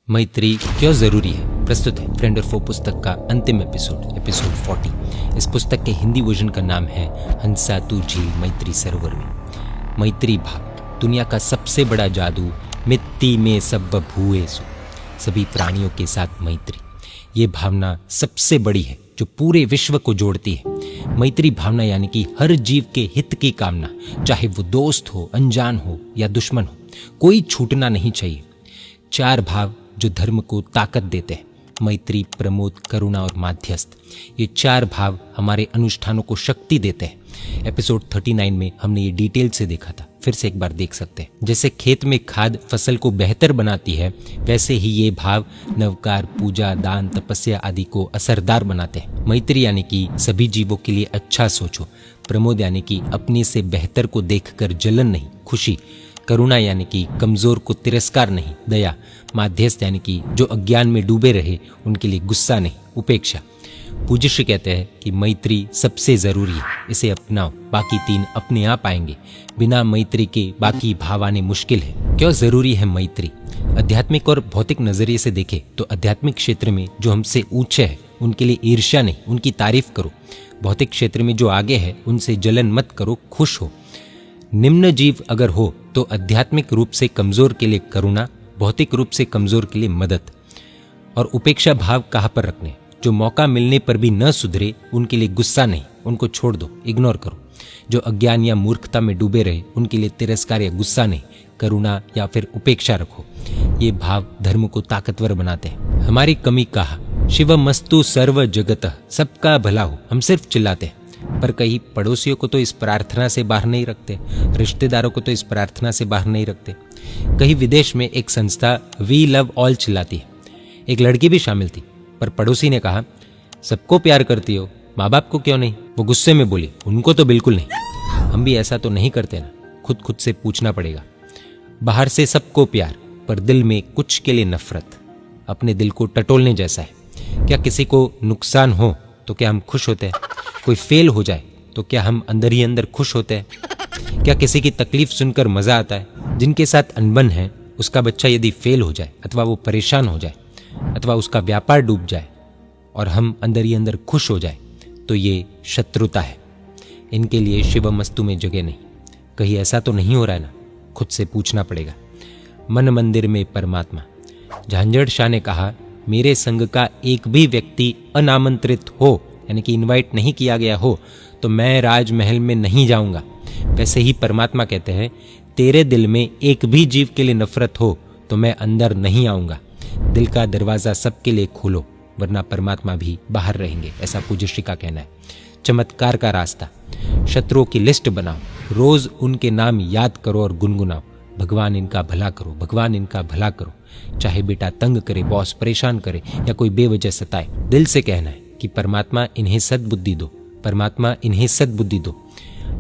मैत्री क्यों जरूरी है प्रस्तुत है फ्रेंड और फो पुस्तक का अंतिम एपिसोड 40। इस पुस्तक के हिंदी वर्जन का नाम है हंसा तू झील मैत्री सरोवर में। मैत्री भाव दुनिया का सबसे बड़ा जादू, मिट्टी में सब भूएसु, सभी प्राणियों के साथ मैत्री। ये भावना सबसे बड़ी है जो पूरे विश्व को जोड़ती है। मैत्री भावना यानी कि हर जीव के हित की कामना, चाहे वो दोस्त हो, अनजान हो या दुश्मन हो, कोई छूटना नहीं चाहिए। चार भाव जो धर्म को ताकत देते हैं, मैत्री, प्रमोद, करुणा और माध्यस्थ, ये चार भाव हमारे अनुष्ठानों को शक्ति देते हैं। एपिसोड 39 में हमने ये डिटेल से देखा था, फिर से एक बार देख सकते हैं। जैसे खेत में खाद फसल को बेहतर बनाती है, वैसे ही ये भाव नवकार, पूजा, दान, तपस्या आदि को असरदार बनाते हैं। मैत्री यानी कि सभी जीवों के लिए अच्छा सोचो। प्रमोद यानी कि अपने से बेहतर को देखकर जलन नहीं, खुशी। करुणा यानी कि कमजोर को तिरस्कार नहीं, दया। माध्यस्थ यानी कि जो अज्ञान में डूबे रहे उनके लिए गुस्सा नहीं, उपेक्षा। पूज्यश्री कहते हैं कि मैत्री सबसे जरूरी है, इसे अपनाओ, बाकी तीन अपने आप आएंगे। बिना मैत्री के बाकी भाव आने मुश्किल है। क्यों जरूरी है मैत्री? आध्यात्मिक और भौतिक नजरिए से देखें तो आध्यात्मिक क्षेत्र में जो हमसे ऊंचे है उनके लिए ईर्ष्या नहीं, उनकी तारीफ करो। भौतिक क्षेत्र में जो आगे है उनसे जलन मत करो, खुश हो। निम्न जीव अगर हो तो आध्यात्मिक रूप से कमजोर के लिए करुणा, भौतिक रूप से कमजोर के लिए मदद। और उपेक्षा भाव कहाँ पर रखने? जो मौका मिलने पर भी न सुधरे उनके लिए गुस्सा नहीं, उनको छोड़ दो, इग्नोर करो। जो अज्ञान या मूर्खता में डूबे रहे उनके लिए तिरस्कार या गुस्सा नहीं, करुणा या फिर उपेक्षा रखो। ये भाव धर्म को ताकतवर बनाते हैं। हमारी कमी कहा, शिवमस्तु सर्व जगतः, सबका भला हो, हम सिर्फ चिल्लाते हैं। पर कहीं पड़ोसियों को तो इस प्रार्थना से बाहर नहीं रखते, रिश्तेदारों को तो इस प्रार्थना से बाहर नहीं रखते। कहीं विदेश में एक संस्था वी लव ऑल चिल्लाती है, एक लड़की भी शामिल थी, पर पड़ोसी ने कहा सबको प्यार करती हो, माँ बाप को क्यों नहीं? वो गुस्से में बोली उनको तो बिल्कुल नहीं। हम भी ऐसा तो नहीं करते ना, खुद से पूछना पड़ेगा। बाहर से सबको प्यार, पर दिल में कुछ के लिए नफरत, अपने दिल को टटोलने जैसा है। क्या किसी को नुकसान हो तो क्या हम खुश होते हैं? कोई फेल हो जाए तो क्या हम अंदर ही अंदर खुश होते हैं? क्या किसी की तकलीफ सुनकर मजा आता है? जिनके साथ अनबन है उसका बच्चा यदि फेल हो जाए अथवा वो परेशान हो जाए अथवा उसका व्यापार डूब जाए और हम अंदर ही अंदर खुश हो जाए तो ये शत्रुता है। इनके लिए शिवमस्तु में जगह नहीं। कहीं ऐसा तो नहीं हो रहा है ना? खुद से पूछना पड़ेगा। मन मंदिर में परमात्मा। झांझड़ शाह ने कहा मेरे संग का एक भी व्यक्ति अनामंत्रित हो, यानी कि इनवाइट नहीं किया गया हो, तो मैं राजमहल में नहीं जाऊंगा। वैसे ही परमात्मा कहते हैं तेरे दिल में एक भी जीव के लिए नफरत हो तो मैं अंदर नहीं आऊंगा। दिल का दरवाजा सबके लिए खोलो, वरना परमात्मा भी बाहर रहेंगे, ऐसा पूज्यश्री का कहना है। चमत्कार का रास्ता। शत्रुओं की लिस्ट बनाओ, रोज उनके नाम याद करो और गुनगुनाओ। भगवान इनका भला करो, भगवान इनका भला करो। चाहे बेटा तंग करे, बॉस परेशान करे या कोई बेवजह सताए, दिल से कहना है कि परमात्मा इन्हें सद्बुद्धि दो, परमात्मा इन्हें सद्बुद्धि दो।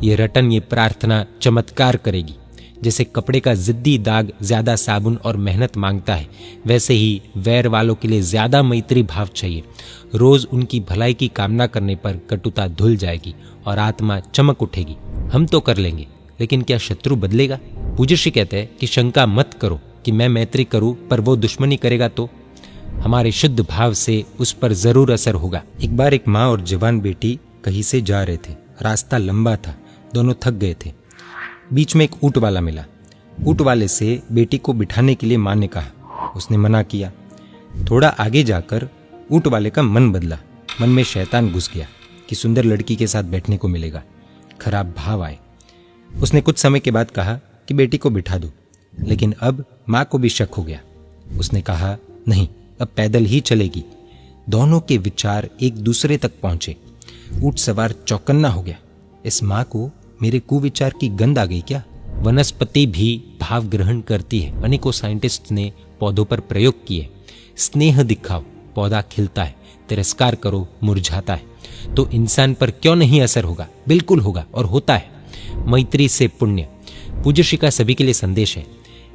ये रटन, ये प्रार्थना चमत्कार करेगी। जैसे कपड़े का जिद्दी दाग ज्यादा साबुन और मेहनत मांगता है, वैसे ही वैर वालों के लिए ज्यादा मैत्री भाव चाहिए। रोज उनकी भलाई की कामना करने पर कटुता धुल जाएगी और आत्मा चमक उठेगी। हम तो कर लेंगे, लेकिन क्या शत्रु बदलेगा? पूज्यश्री कहते हैं कि शंका मत करो कि मैं मैत्री करूं पर वो दुश्मनी करेगा तो हमारे शुद्ध भाव से उस पर जरूर असर होगा। एक बार एक माँ और जवान बेटी कहीं से जा रहे थे। रास्ता लंबा था, दोनों थक गए थे। बीच में एक ऊंट वाला मिला। ऊंट वाले से बेटी को बिठाने के लिए माँ ने कहा, उसने मना किया। थोड़ा आगे जाकर ऊंट वाले का मन बदला। मन में शैतान घुस गया कि सुंदर लड़की के साथ बैठने को मिलेगा। खराब भाव आए। उसने कुछ समय के बाद कहा कि बेटी को बिठा दो, लेकिन अब माँ को भी शक हो गया। उसने कहा नहीं, अब पैदल ही चलेगी। दोनों के विचार एक दूसरे तक पहुंचे। ऊंट सवार चौकन्ना हो गया। इस माँ को मेरे कुविचार की गंध आ गई क्या? वनस्पति भी भाव ग्रहण करती है। अनेकों साइंटिस्ट ने पौधों पर प्रयोग किए। स्नेह दिखाओ, पौधा खिलता है। तिरस्कार करो, मुरझाता है। तो इंसान पर क्यों नहीं असर होगा? बिल्कुल होगा और होता है। मैत्री से पुण्य। पूज्यश्री का सभी के लिए संदेश है,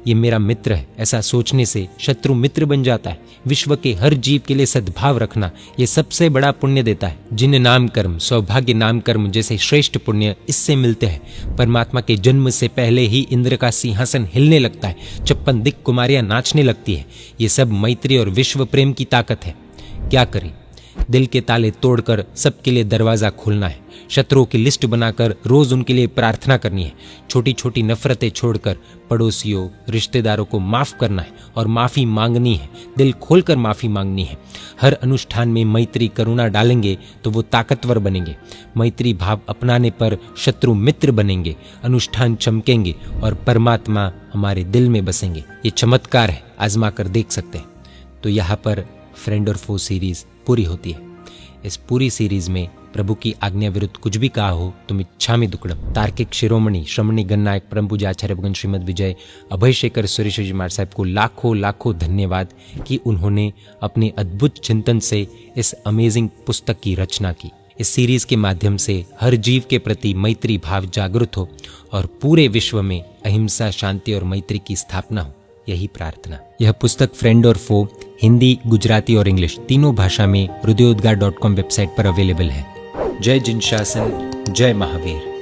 ये मेरा मित्र है, ऐसा सोचने से शत्रु मित्र बन जाता है। विश्व के हर जीव के लिए सद्भाव रखना ये सबसे बड़ा पुण्य देता है। जिन नाम कर्म, सौभाग्य नाम कर्म जैसे श्रेष्ठ पुण्य इससे मिलते हैं। परमात्मा के जन्म से पहले ही इंद्र का सिंहासन हिलने लगता है, 56 दिक् कुमारियां नाचने लगती है। ये सब मैत्री और विश्व प्रेम की ताकत है। क्या करें? दिल के ताले तोड़कर सबके लिए दरवाजा खोलना है। शत्रुओं की लिस्ट बनाकर रोज उनके लिए प्रार्थना करनी है। छोटी छोटी नफरतें छोड़कर पड़ोसियों, रिश्तेदारों को माफ करना है और माफी मांगनी है। दिल खोलकर माफी मांगनी है। हर अनुष्ठान में मैत्री करुणा डालेंगे तो वो ताकतवर बनेंगे। मैत्री भाव अपनाने पर शत्रु मित्र बनेंगे, अनुष्ठान चमकेंगे और परमात्मा हमारे दिल में बसेंगे। ये चमत्कार है, आजमा कर देख सकते हैं। तो यहाँ पर फ्रेंड और फो सीरीज पूरी होती है। इस पूरी सीरीज में प्रभु की आज्ञा विरुद्ध कुछ भी कहा हो तुम इच्छामि दुक्कड़म। तार्किक शिरोमणि श्रमणी गणनायक परम पूज्य आचार्य भगवान श्रीमद विजय अभय शेखर सुरेश जी महाराज साहब को लाखों लाखों धन्यवाद कि उन्होंने अपने अद्भुत चिंतन से इस अमेजिंग पुस्तक की रचना की। इस सीरीज के माध्यम से हर जीव के प्रति मैत्री भाव जागृत हो और पूरे विश्व में अहिंसा, शांति और मैत्री की स्थापना हो, यही प्रार्थना। यह पुस्तक फ्रेंड और फो हिंदी, गुजराती और इंग्लिश तीनों भाषा में हृदयोद्गार.com वेबसाइट पर अवेलेबल है। जय जिन शासन, जय महावीर।